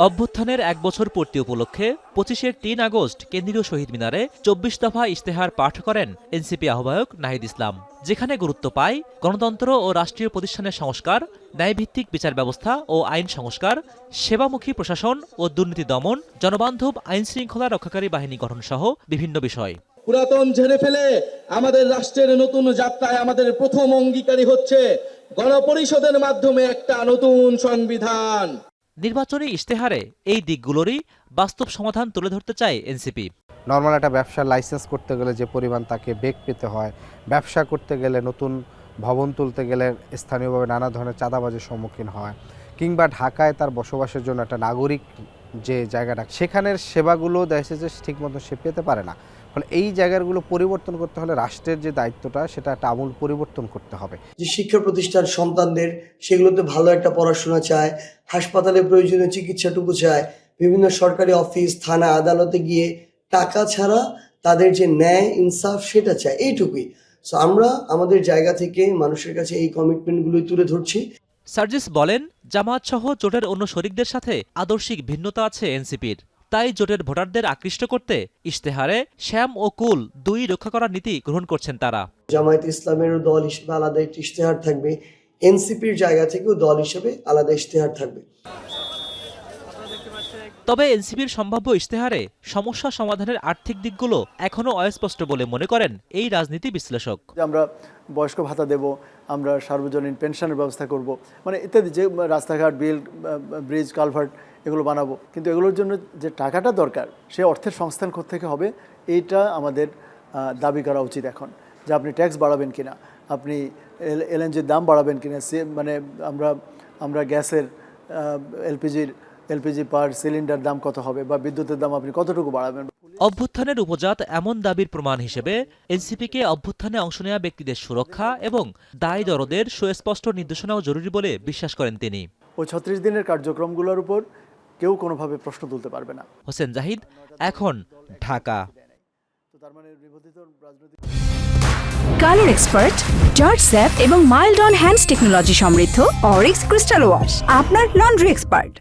অভ্যুত্থানের ১ বছর পূর্তি উপলক্ষে ২৫ আগস্ট কেন্দ্রীয় শহীদ মিনারে ২৪ দফা ইশতেহার পাঠ করেন এনসিপি আহ্বায়ক নাহিদ ইসলাম, যেখানে গুরুত্ব পায় গণতন্ত্র ও রাষ্ট্রীয় প্রতিষ্ঠানের সংস্কার, ন্যায়ভিত্তিক বিচার ব্যবস্থা ও আইন সংস্কার, সেবামুখী প্রশাসন ও দুর্নীতি দমন, জনবান্ধব আইন শৃঙ্খলা রক্ষাকারী বাহিনী গঠন সহ বিভিন্ন বিষয়। পুরাতন ঝেড়ে ফেলে আমাদের রাষ্ট্রের নতুন যাত্রায় আমাদের প্রথম অঙ্গীকারী হচ্ছে গণপরিষদের মাধ্যমে একটা নতুন সংবিধান। নির্বাচনী ইশতেহারে এই দিকগুলোরই বাস্তব সমাধান তুলে ধরতে চায় এনসিপি। নর্মাল একটা ব্যবসার লাইসেন্স করতে গেলে যে পরিমাণ তাকে বেগ পেতে হয়, ব্যবসা করতে গেলে, নতুন ভবন তুলতে গেলে স্থানীয়ভাবে নানা ধরনের চাঁদাবাজির সম্মুখীন হয়, কিংবা ঢাকায় তার বসবাসের জন্য একটা নাগরিক যে জায়গাটা, সেখানের সেবাগুলো দেখা যাচ্ছে যে ঠিকমতো সে পেতে পারে না। ফলে এই জায়গাগুলো পরিবর্তন করতে হলে রাষ্ট্রের যে দায়িত্বটা সেটা একটা আমূল পরিবর্তন করতে হবে। যে শিক্ষা প্রতিষ্ঠান সন্তানদের সেগুলোতে ভালো একটা পড়াশোনা চায়, হাসপাতালে প্রয়োজনীয় চিকিৎসাটুকু চায়, বিভিন্ন সরকারি অফিস, থানা, আদালতে গিয়ে টাকা ছাড়া তাদের যে ন্যায় ইনসাফ সেটা চায়, এইটুকুই। সো আমরা আমাদের জায়গা থেকে মানুষের কাছে এই কমিটমেন্টগুলোই তুলে ধরছি। সার্জিস বলেন, জামায়াত সহ জোটের অন্য শরিকদের সাথে আদর্শিক ভিন্নতা আছে এনসিপির, তাই জোটের ভোটারদের আকৃষ্ট করতে ইশতেহারে শ্যাম ও কুল দুই রক্ষা করার নীতি গ্রহণ করছেন তারা। জামায়াত ইসলামেরও দল হিসেবে আলাদা একটি ইশতেহার থাকবে, এনসিপির জায়গা থেকেও দল হিসেবে আলাদা ইশতেহার থাকবে। তবে এনসিপির সম্ভাব্য ইশতেহারে সমস্যা সমাধানের আর্থিক দিকগুলো এখনো অস্পষ্ট বলে মনে করেন এই রাজনীতি বিশ্লেষক। আমরা বয়স্ক ভাতা দেব, আমরা সার্বজনীন পেনশনের ব্যবস্থা করব, মানে ইত্যাদি, যে রাস্তাঘাট, বিল, ব্রিজ, কালভার্ট এগুলো বানাবো, কিন্তু এগুলোর জন্য যে টাকাটা দরকার সে অর্থের সংস্থান থেকে হবে, এইটা আমাদের দাবি করা উচিত এখন। যে আপনি ট্যাক্স বাড়াবেন কিনা, আপনি এলএনজির দাম বাড়াবেন কিনা, মানে আমরা গ্যাসের এলপিজি পার সিলিন্ডার দাম কত হবে, বা বিদ্যুতের দাম আপনি কতটুকু বাড়াবেন। অভ্যুত্থানের উপজাত এমন দাবির প্রমাণ হিসেবে এনসিপিকে অভ্যুত্থানে অংশ নেওয়া ব্যক্তিদের সুরক্ষা এবং দায় দরদের সুস্পষ্ট নির্দেশনাও জরুরি বলে বিশ্বাস করেন তিনি। ওই ৩৬ দিনের কার্যক্রমগুলোর উপর কেউ কোনোভাবে প্রশ্ন তুলতে পারবে না। হোসেন জাহিদ, এখন, Dhaka. Colour expert, George sap এবং মাইল্ড অন হ্যান্ডস টেকনোলজি সমৃদ্ধ অরিক্স ক্রিস্টাল ওয়াশ আপনার লন্ড্রি এক্সপার্ট।